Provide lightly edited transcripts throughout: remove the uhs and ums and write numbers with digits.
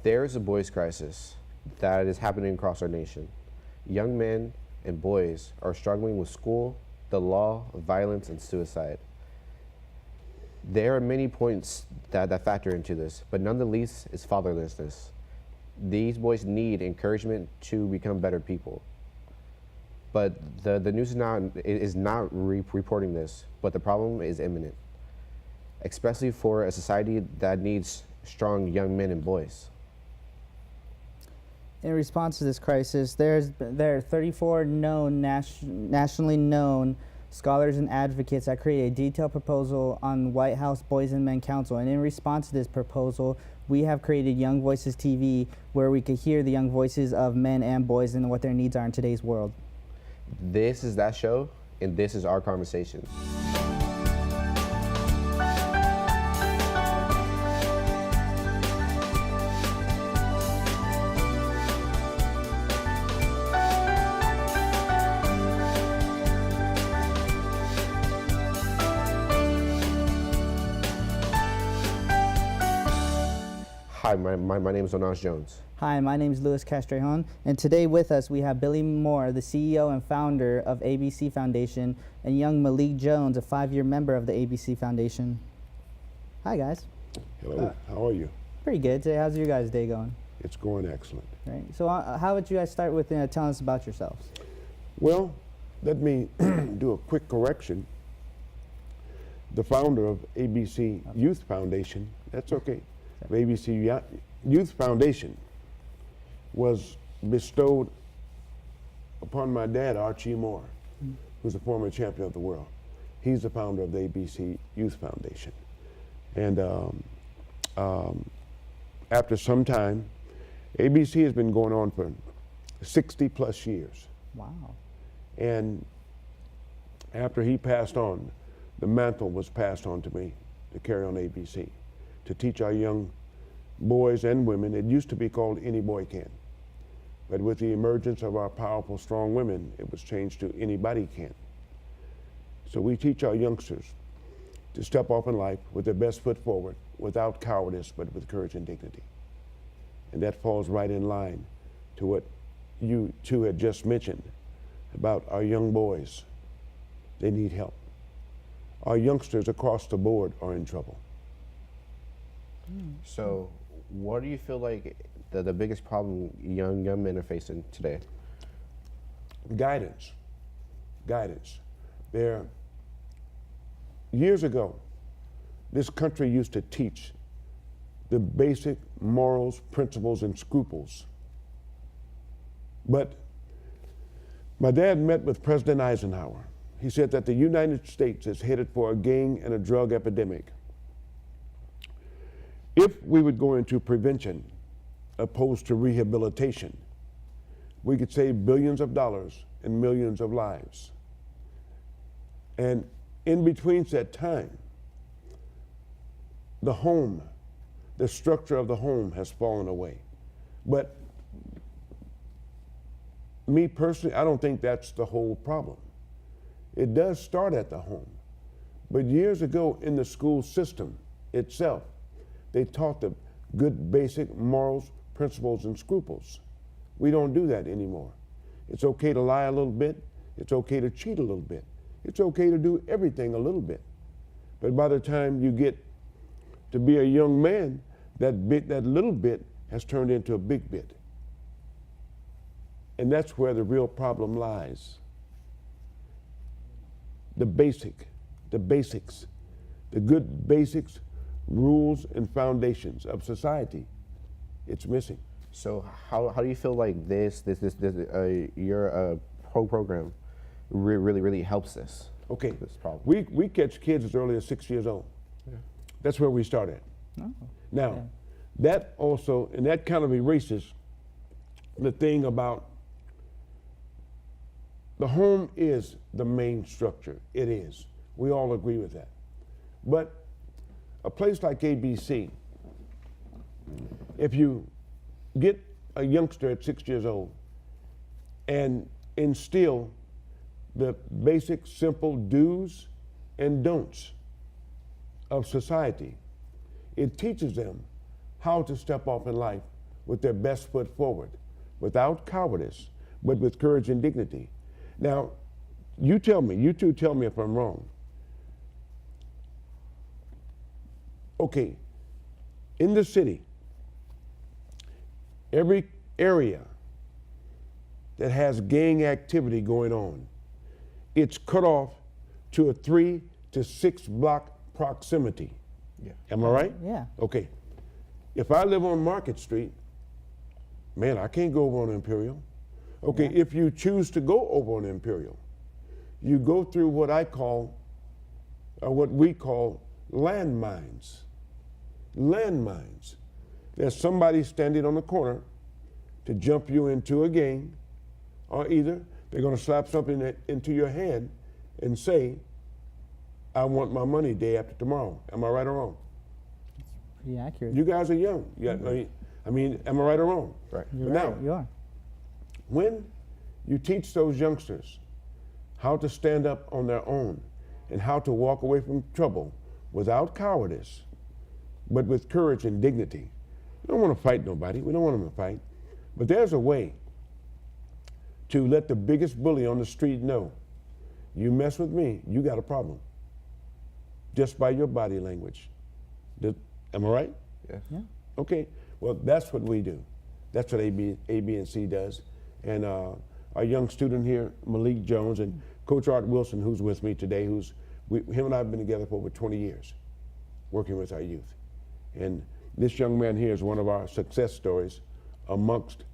There is a boys' crisis that is happening across our nation. Young men and boys are struggling with school, the law, violence, and suicide. There are many points that factor into this, but none the least is fatherlessness. These boys need encouragement to become better people. But the news is not reporting this, but the problem is imminent, especially for a society that needs strong young men and boys. In response to this crisis, there are 34 nationally known scholars and advocates that created a detailed proposal on White House Boys and Men Council. And in response to this proposal, we have created Young Voices TV, where we could hear the young voices of men and boys and what their needs are in today's world. This is that show, and this is our conversation. Hi, my name is Jones. Hi, my name is Louis Castrejon, and today with us we have Billy Moore, the CEO and founder of ABC Foundation, and young Malik Jones, a 5-year member of the ABC Foundation. Hi, guys. Hello, how are you? Pretty good today. How's your guys' day going? It's going excellent. Right. So how would you guys start with telling us about yourselves? Well, let me do a quick correction. The founder of ABC Youth Foundation, that's okay. ABC Youth Foundation was bestowed upon my dad, Archie Moore, who's a former champion of the world. He's the founder of the ABC Youth Foundation. And after some time, ABC has been going on for 60 plus years. Wow. And after he passed on, the mantle was passed on to me to carry on ABC, to teach our young boys and women. It used to be called Any Boy Can. But with the emergence of our powerful, strong women, it was changed to Anybody Can. So we teach our youngsters to step off in life with their best foot forward, without cowardice, but with courage and dignity. And that falls right in line to what you two had just mentioned about our young boys. They need help. Our youngsters across the board are in trouble. So what do you feel like the biggest problem young men are facing today? Guidance. Years ago, this country used to teach the basic morals, principles, and scruples. But my dad met with President Eisenhower. He said that the United States is headed for a gang and a drug epidemic. If we would go into prevention opposed to rehabilitation, we could save billions of dollars and millions of lives. And in between that time, the home, the structure of the home has fallen away. But me personally, I don't think that's the whole problem. It does start at the home. But years ago in the school system itself, they taught the good basic morals, principles, and scruples. We don't do that anymore. It's okay to lie a little bit. It's okay to cheat a little bit. It's okay to do everything a little bit. But by the time you get to be a young man, that little bit has turned into a big bit. And that's where the real problem lies. The basics, the good basics, rules and foundations of society, it's missing. So how do you feel like your program really helps this? Okay, this problem? We catch kids as early as 6 years old. Yeah. That's where we start at. Oh. Now, yeah. That also, and that kind of erases the thing about the home is the main structure. It is. We all agree with that. But a place like ABC, if you get a youngster at 6 years old and instill the basic, simple do's and don'ts of society, it teaches them how to step off in life with their best foot forward, without cowardice, but with courage and dignity. Now, you two tell me if I'm wrong. Okay, in the city, every area that has gang activity going on, it's cut off to a 3 to 6 block proximity. Yeah. Am I right? Yeah. Okay. If I live on Market Street, man, I can't go over on Imperial. Okay, if you choose to go over on Imperial, you go through what I call, or what we call landmines. Landmines. There's somebody standing on the corner to jump you into a game, or either they're going to slap something into your head and say, I want my money day after tomorrow. Am I right or wrong? Pretty accurate. You guys are young. I mean, am I right or wrong? Right. You're Now, right. You are. when you teach those youngsters how to stand up on their own and how to walk away from trouble without cowardice, but with courage and dignity. We don't want to fight nobody. We don't want them to fight. But there's a way to let the biggest bully on the street know, you mess with me, you got a problem. Just by your body language. Am I right? Yeah. Yeah. Okay, well, that's what we do. That's what AB&C does. And our young student here, Malik Jones, and Coach Art Wilson, who's with me today, him and I have been together for over 20 years, working with our youth. And this young man here is one of our success stories amongst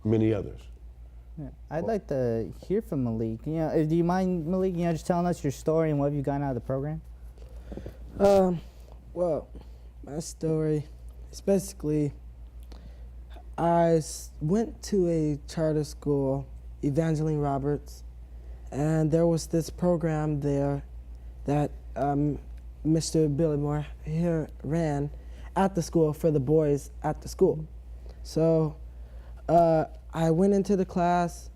many others. Yeah. I'd like to hear from Malik. Do you mind, Malik, just telling us your story and what have you gotten out of the program? Well, my story is basically I went to a charter school, Evangeline Roberts, and there was this program there that Mr. Billy Moore here ran at the school for the boys at the school. So I went into the class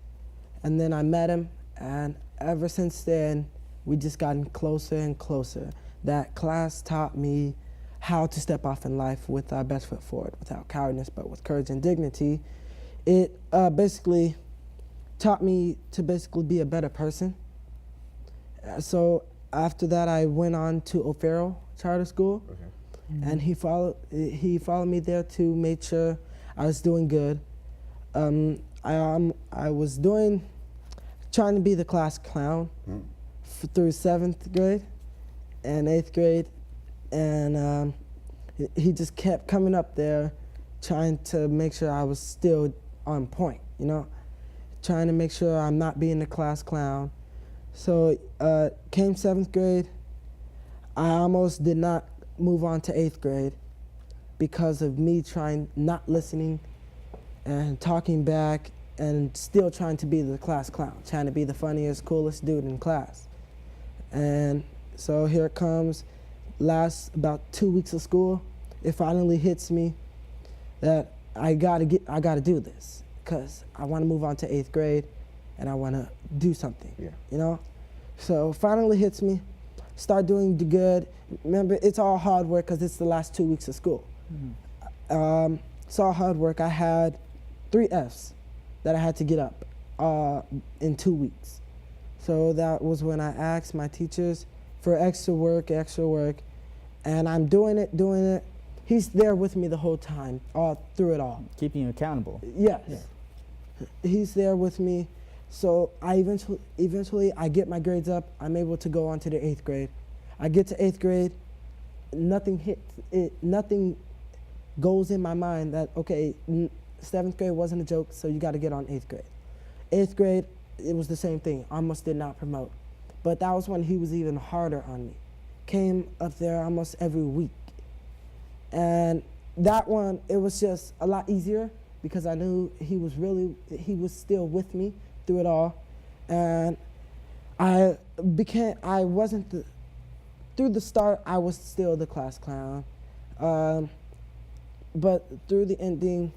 and then I met him, and ever since then we just gotten closer and closer. That class taught me how to step off in life with our best foot forward, without cowardice, but with courage and dignity. It basically taught me to basically be a better person. So after that, I went on to O'Farrell Charter School, and he followed me there to make sure I was doing good. I was trying to be the class clown through 7th grade and 8th grade, and he just kept coming up there trying to make sure I was still on point, trying to make sure I'm not being the class clown. So came 7th grade, I almost did not move on to 8th grade because of me not listening and talking back and still trying to be the class clown, trying to be the funniest, coolest dude in class. And so here it comes, last about 2 weeks of school, it finally hits me that I gotta do this because I want to move on to 8th grade and I want to do something, So finally hits me, start doing good. Remember, it's all hard work because it's the last 2 weeks of school. It's all hard work. I had 3 Fs that I had to get up in 2 weeks. So that was when I asked my teachers for extra work, and I'm doing it. He's there with me the whole time, all through it all. Keeping you accountable. Yes. Yeah. He's there with me. So I eventually I get my grades up. I'm able to go on to the 8th grade. I get to 8th grade, nothing goes in my mind that, okay, 7th grade wasn't a joke, so you got to get on 8th grade. 8th grade, it was the same thing. Almost did not promote. But that was when he was even harder on me. Came up there almost every week. And that one, it was just a lot easier because I knew he was still with me through it all. And through the start, I was still the class clown. But through the ending,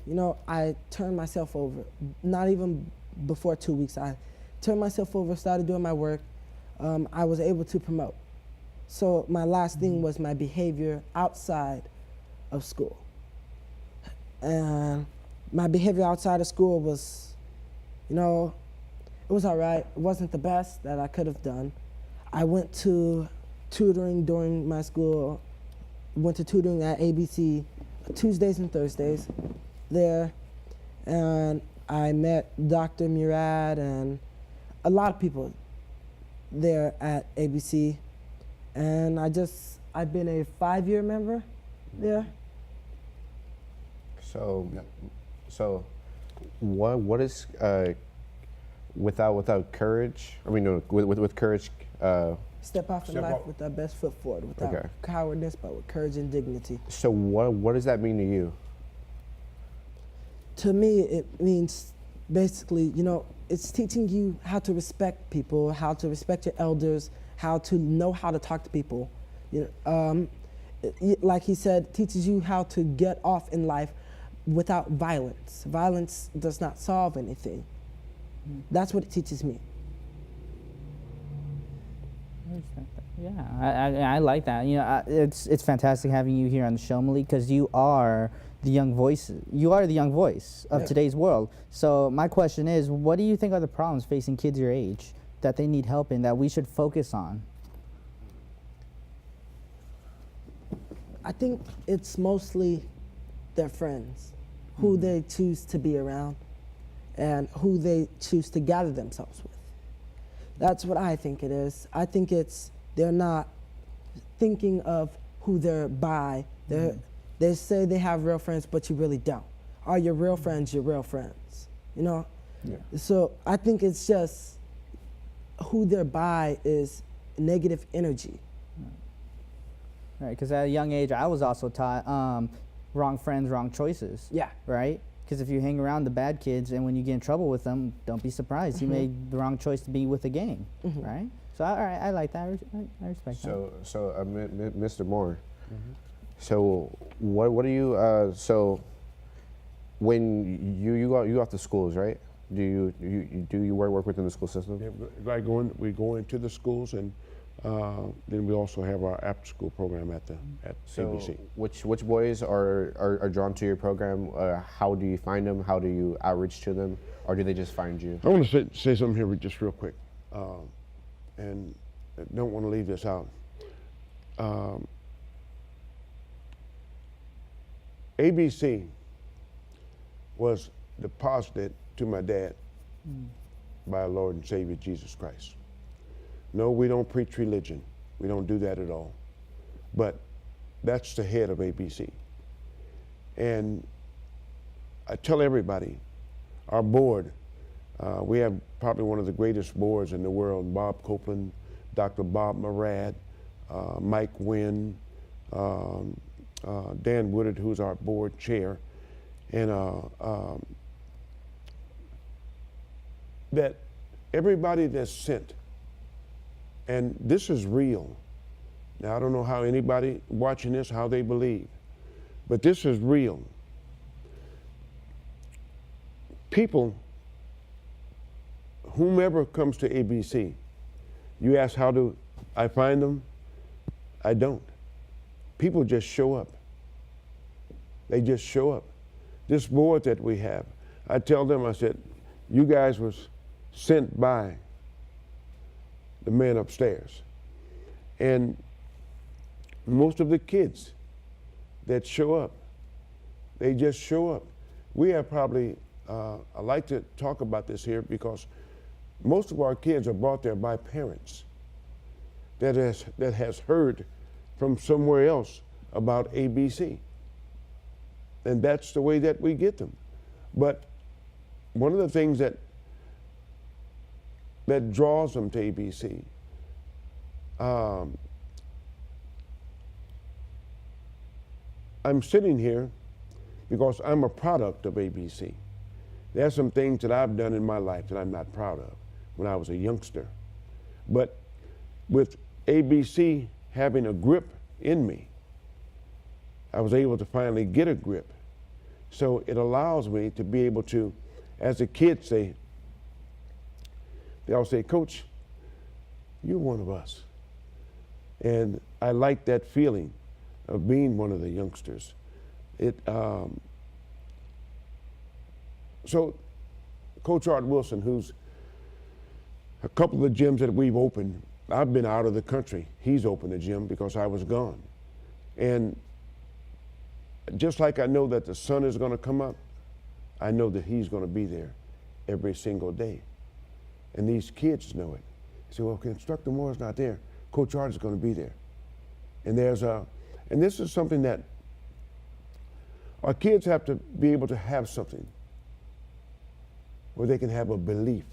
I turned myself over. Not even before 2 weeks, I turned myself over, started doing my work. I was able to promote. So my last thing was my behavior outside of school. And my behavior outside of school was, you know, it was all right. It wasn't the best that I could have done. I went to tutoring during my school, went to tutoring at ABC Tuesdays and Thursdays there, and I met Dr. Murad and a lot of people there at ABC, and I've been a 5-year member there. So, what is without courage? I mean, no, with courage. Step off in life with our best foot forward, without cowardice, but with courage and dignity. So, what does that mean to you? To me, it means basically, you know, it's teaching you how to respect people, how to respect your elders, how to know how to talk to people. You know, like he said, teaches you how to get off in life without violence. Violence does not solve anything. That's what it teaches me. Yeah, I like that. You know, it's fantastic having you here on the show, Malik, because you are the young voice. You are the young voice of today's world. So my question is, what do you think are the problems facing kids your age that they need help in, that we should focus on? I think it's mostly their friends, who they choose to be around, and who they choose to gather themselves with. That's what I think it is. I think it's they're not thinking of who they're by. They say they have real friends, but you really don't. Are your real friends your real friends? You know? Yeah. So I think it's just who they're by is negative energy. Right, because at a young age, I was also taught wrong friends, wrong choices. Yeah. Right? Because if you hang around the bad kids and when you get in trouble with them, don't be surprised. You made the wrong choice to be with a gang, right? So, all right, I like that. I respect that. So, Mr. Moore, so what do you, so when you go off to schools, right? Do you work within the school system? Yeah, we go into the schools, and then we also have our after-school program at ABC. Which boys are drawn to your program? How do you find them? How do you outreach to them? Or do they just find you? I want to say something here just real quick, and I don't want to leave this out. ABC was deposited to my dad by our Lord and Savior Jesus Christ. No, we don't preach religion. We don't do that at all. But that's the head of ABC. And I tell everybody, our board, we have probably one of the greatest boards in the world, Bob Copeland, Dr. Bob Murad, Mike Wynn, Dan Woodard, who's our board chair, and that everybody that's sent, and this is real. Now, I don't know how anybody watching this, how they believe, but this is real. People, whomever comes to ABC, you ask how do I find them? I don't. People just show up. They just show up. This board that we have, I tell them, I said, you guys was sent by the man upstairs. And most of the kids that show up, they just show up. We have probably, I like to talk about this here because most of our kids are brought there by parents that has heard from somewhere else about ABC. And that's the way that we get them. But one of the things that draws them to ABC, I'm sitting here because I'm a product of ABC. There's some things that I've done in my life that I'm not proud of when I was a youngster. But with ABC having a grip in me, I was able to finally get a grip. So it allows me to be able to, as the kids say, they all say, Coach, you're one of us. And I like that feeling of being one of the youngsters. So Coach Art Wilson, who's a couple of the gyms that we've opened, I've been out of the country. He's opened a gym because I was gone. And just like I know that the sun is going to come up, I know that he's going to be there every single day. And these kids know it. They say, well, if Instructor Moore's not there, Coach Art is going to be there. And and this is something that our kids have to be able to have something where they can have a belief.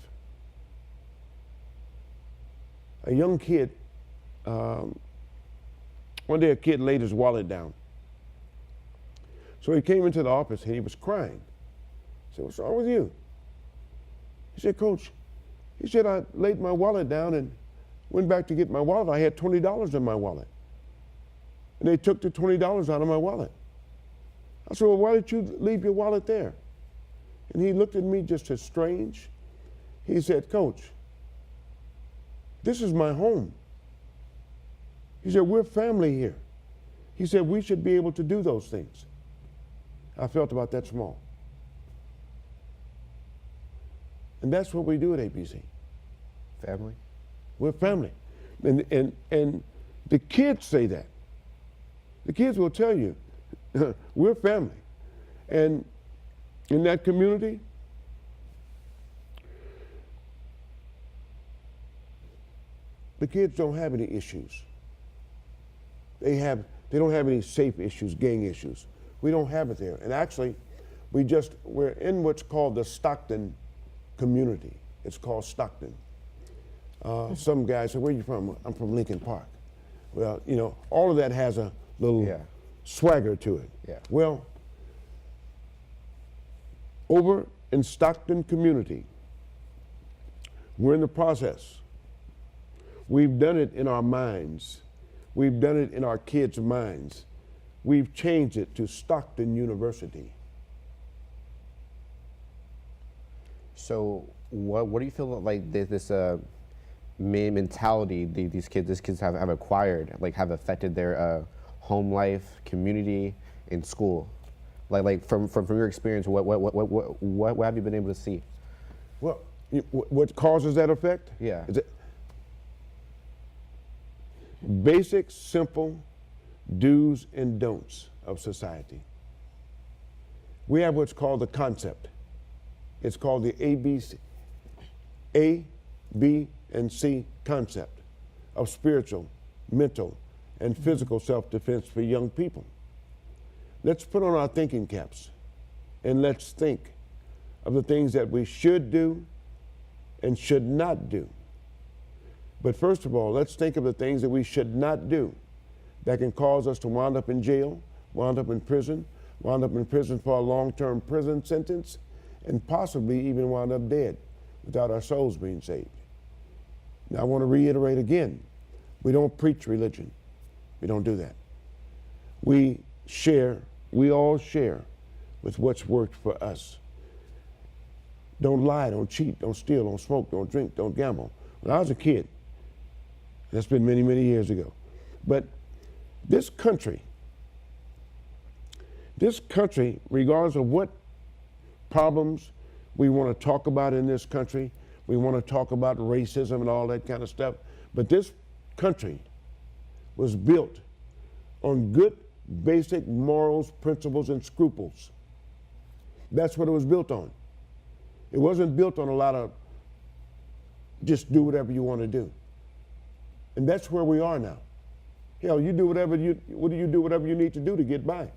A young kid, one day a kid laid his wallet down. So he came into the office and he was crying. I said, what's wrong with you? He said, Coach, he said, I laid my wallet down and went back to get my wallet. I had $20 in my wallet. And they took the $20 out of my wallet. I said, well, why did you leave your wallet there? And he looked at me just as strange. He said, Coach, this is my home. He said, we're family here. He said, we should be able to do those things. I felt about that small. And that's what we do at ABC. Family? We're family. And the kids say that. The kids will tell you, we're family. And in that community, the kids don't have any issues. They don't have any safe issues, gang issues. We don't have it there. And actually, we're in what's called the Stockton community. It's called Stockton. Some guys say, where are you from? I'm from Lincoln Park. Well, you know, all of that has a little swagger to it. Yeah. Well, over in Stockton community, we're in the process. We've done it in our minds. We've done it in our kids' minds. We've changed it to Stockton University. So what do you feel like this mentality these kids have acquired, like have affected their home life, community, and school? Like from your experience, what have you been able to see? Well, what causes that effect? Yeah. Is it basic, simple do's and don'ts of society. We have what's called the concept. It's called the A, B, and C concept of spiritual, mental, and physical self-defense for young people. Let's put on our thinking caps and let's think of the things that we should do and should not do. But first of all, let's think of the things that we should not do that can cause us to wind up in jail, wind up in prison for a long-term prison sentence, and possibly even wind up dead without our souls being saved. Now I want to reiterate again, we don't preach religion. We don't do that. We all share with what's worked for us. Don't lie, don't cheat, don't steal, don't smoke, don't drink, don't gamble. When I was a kid, that's been many, many years ago. But this country, regardless of what problems we want to talk about in this country, we want to talk about racism and all that kind of stuff, but this country was built on good, basic morals, principles, and scruples. That's what it was built on. It wasn't built on a lot of just do whatever you want to do. And that's where we are now. Hell, you do whatever you need to do to get by.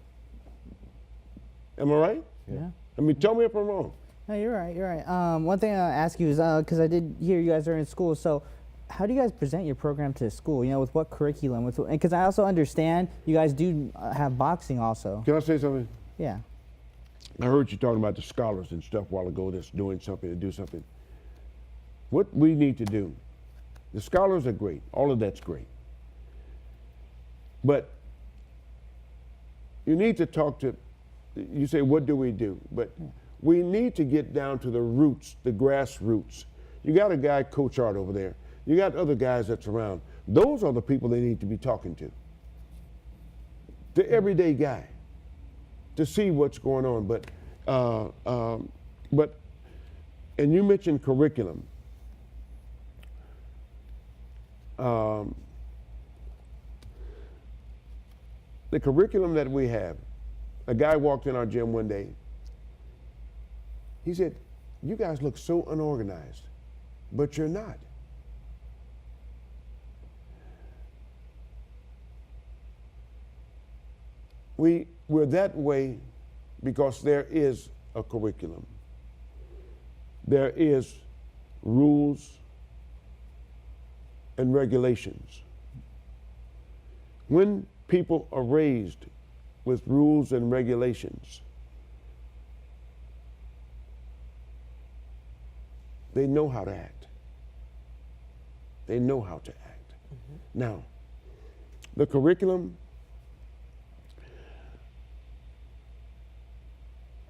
Am I right? Yeah. I mean, tell me if I'm wrong. No, you're right. You're right. One thing I'll ask you is because I did hear you guys are in school. So, how do you guys present your program to school? You know, with what curriculum? Because I also understand you guys do have boxing also. Can I say something? Yeah. I heard you talking about the scholars and stuff a while ago that's doing something to do something. What we need to do, the scholars are great. All of that's great. But you need to talk to, you say, what do we do? But we need to get down to the roots, the grassroots. You got a guy, Coach Art, over there. You got other guys that's around. Those are the people they need to be talking to. The everyday guy, to see what's going on. But But, and you mentioned curriculum. The curriculum that we have, a guy walked in our gym one day. He said, "You guys look so unorganized," but you're not. We're that way because there is a curriculum. There is rules and regulations. When people are raised with rules and regulations, they know how to act. They know how to act. Mm-hmm. Now, the curriculum,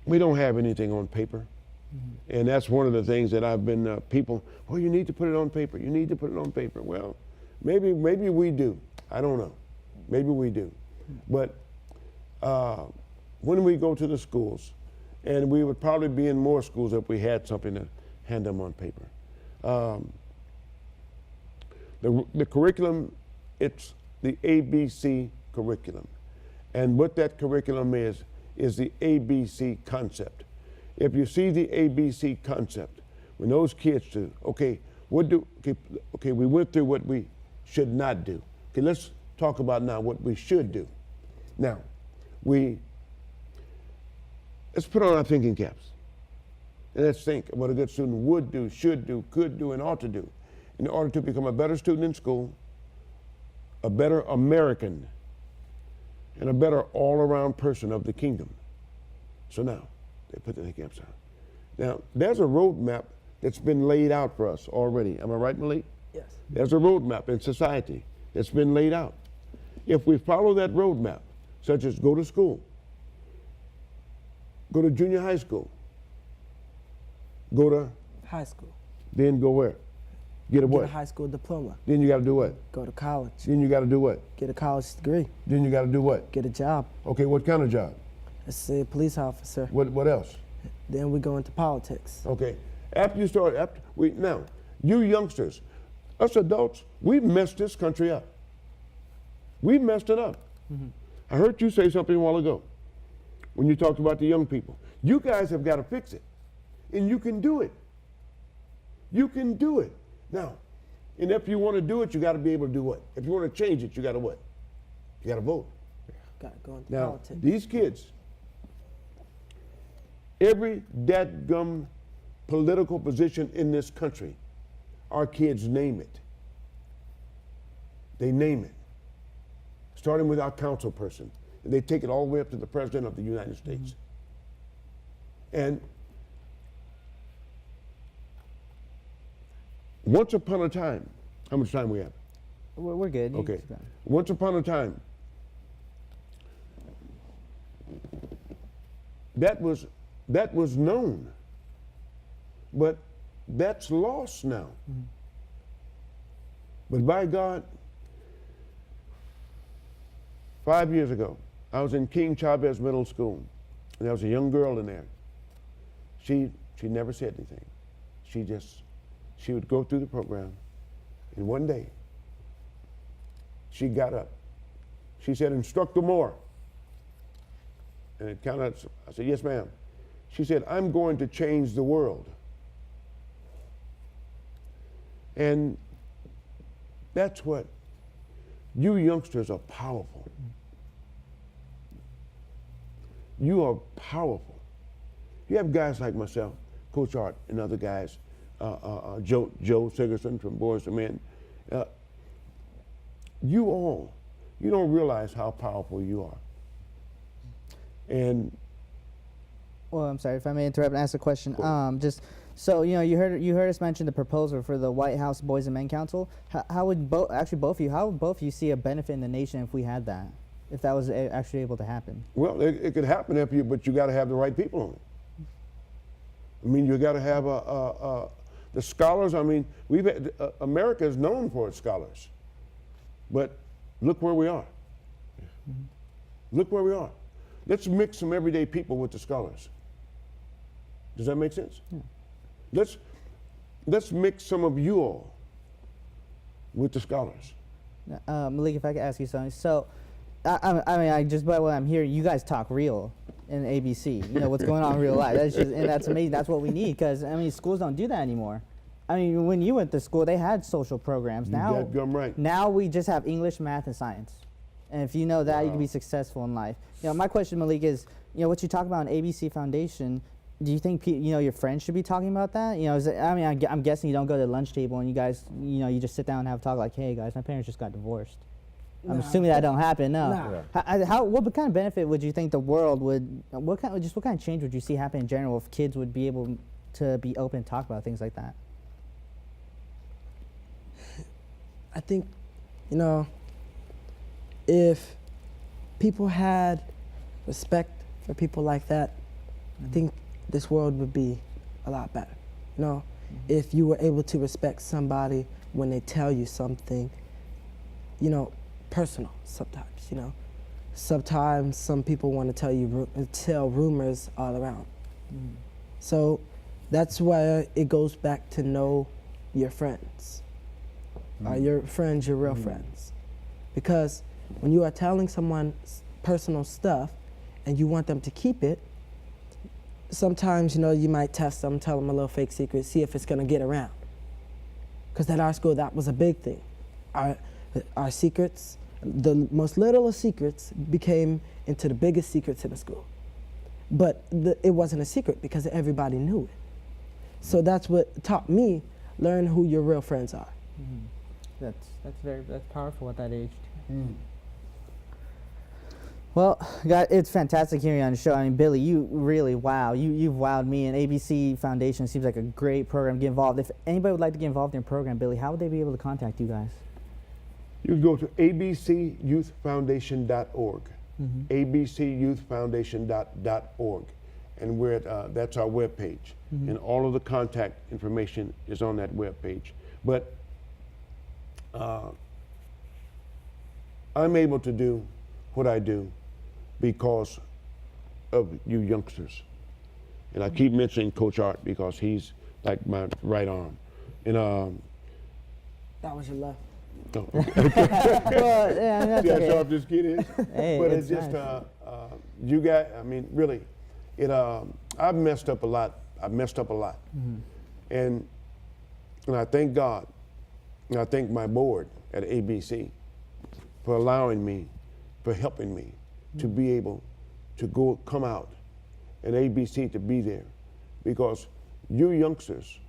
we don't have anything on paper. Mm-hmm. And that's one of the things that I've been, people, well, you need to put it on paper. You need to put it on paper. Well, maybe we do. I don't know. Maybe we do. But when we go to the schools, and we would probably be in more schools if we had something to hand them on paper. The curriculum, it's the ABC curriculum. And what that curriculum is the ABC concept. If you see the ABC concept, when those kids do, okay, we went through what we should not do. Okay, let's talk about now what we should do. Now, let's put on our thinking caps. And let's think of what a good student would do, should do, could do, and ought to do in order to become a better student in school, a better American, and a better all-around person of the kingdom. So now, they put the thinking caps on. Now, there's a roadmap that's been laid out for us already. Am I right, Malik? Yes. There's a roadmap in society that's been laid out. If we follow that roadmap, such as go to school, go to junior high school, go to high school, then go where? Get a what? Get a high school diploma. Then you got to do what? Go to college. Then you got to do what? Get a college degree. Then you got to do what? Get a job. Okay, what kind of job? Let's say a police officer. What else? Then we go into politics. Okay, now, you youngsters, us adults, we've messed this country up. We've messed it up. Mm-hmm. I heard you say something a while ago when you talked about the young people. You guys have got to fix it, and you can do it. You can do it. Now, and if you want to do it, you got to be able to do what? If you want to change it, you got to what? You got to vote. Got to go into now, politics. These kids, every dadgum political position in this country, our kids name it. They name it. Starting with our council person. And they take it all the way up to the President of the United States. Mm-hmm. And once upon a time, how much time we have? We're good. Okay. Once upon a time, that was known, but that's lost now. Mm-hmm. But by God, 5 years ago, I was in King Chavez Middle School, and there was a young girl in there. She never said anything. She would go through the program, and one day, she got up. She said, "Instructor Moore." And it kind of, I said, "Yes, ma'am." She said, "I'm going to change the world." And that's what, you youngsters are powerful. You are powerful. You have guys like myself, Coach Art, and other guys, Joe Sigerson from Boys to Men. You don't realize how powerful you are. And well, I'm sorry if I may interrupt and ask a question. Just so you know, you heard us mention the proposal for the White House Boys and Men Council. How would both of you see a benefit in the nation if we had that, if that was actually able to happen? Well, it could happen but you got to have the right people on it. I mean, you got to have the scholars. I mean, America is known for its scholars, but look where we are. Mm-hmm. Look where we are. Let's mix some everyday people with the scholars. Does that make sense? Yeah. Let's mix some of you all with the scholars. Malik, if I could ask you something. So, I just by what I'm hearing, you guys talk real in ABC. You know what's going on in real life. And that's amazing. That's what we need, because schools don't do that anymore. When you went to school, they had social programs. Right. Now we just have English, math, and science. And if you know that, you can be successful in life. My question, Malik, is what you talk about in ABC Foundation. Do you think your friends should be talking about that? I'm guessing you don't go to the lunch table and you guys you just sit down and have a talk like, hey guys, my parents just got divorced. I'm assuming that don't happen. No. What kind of benefit would you think the world would? What kind of change would you see happen in general if kids would be able to be open and talk about things like that? I think, if people had respect for people like that, I think this world would be a lot better. If you were able to respect somebody when they tell you something, personal sometimes, Sometimes some people want to tell rumors all around. So that's why it goes back to know your friends. Are your friends your real friends? Because when you are telling someone personal stuff and you want them to keep it, sometimes, you might test them, tell them a little fake secret, see if it's going to get around. Because at our school, that was a big thing. Our secrets, the most little of secrets became into the biggest secrets in the school. But it wasn't a secret because everybody knew it. So that's what taught me, learn who your real friends are. That's powerful at that age. Well, God, it's fantastic hearing you on the show. Billy, you really you've wowed me, and ABC Foundation seems like a great program to get involved. If anybody would like to get involved in your program, Billy, how would they be able to contact you guys? You can go to abcyouthfoundation.org, abcyouthfoundation.org, and we're at, that's our webpage, and all of the contact information is on that webpage. But I'm able to do what I do because of you youngsters. And I keep mentioning Coach Art because he's like my right arm. And that was your left. Oh, Well, yeah, that's see how okay. sharp this kid is? Hey, But it's it's just, nice. you guys, really, I've messed up a lot. And I thank God, and I thank my board at ABC for allowing me, for helping me to be able to come out and ABC to be there, because you youngsters,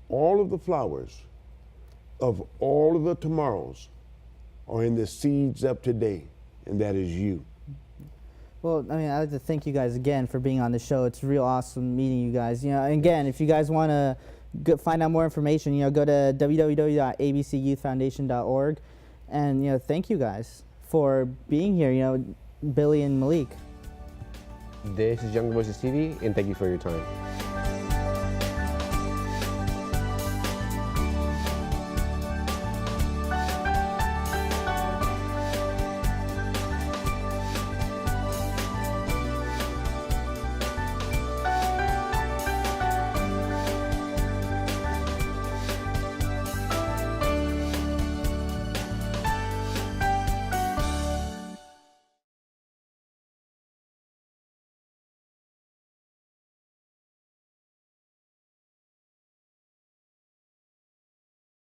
all of the flowers of all of the tomorrows are in the seeds of today, and that is you. Well, I'd like to thank you guys again for being on the show. It's real awesome meeting you guys. And again, if you guys want to find out more information, go to www.abcyouthfoundation.org. And, thank you guys for being here, Billy and Malik. This is Younger Voices TV, and thank you for your time.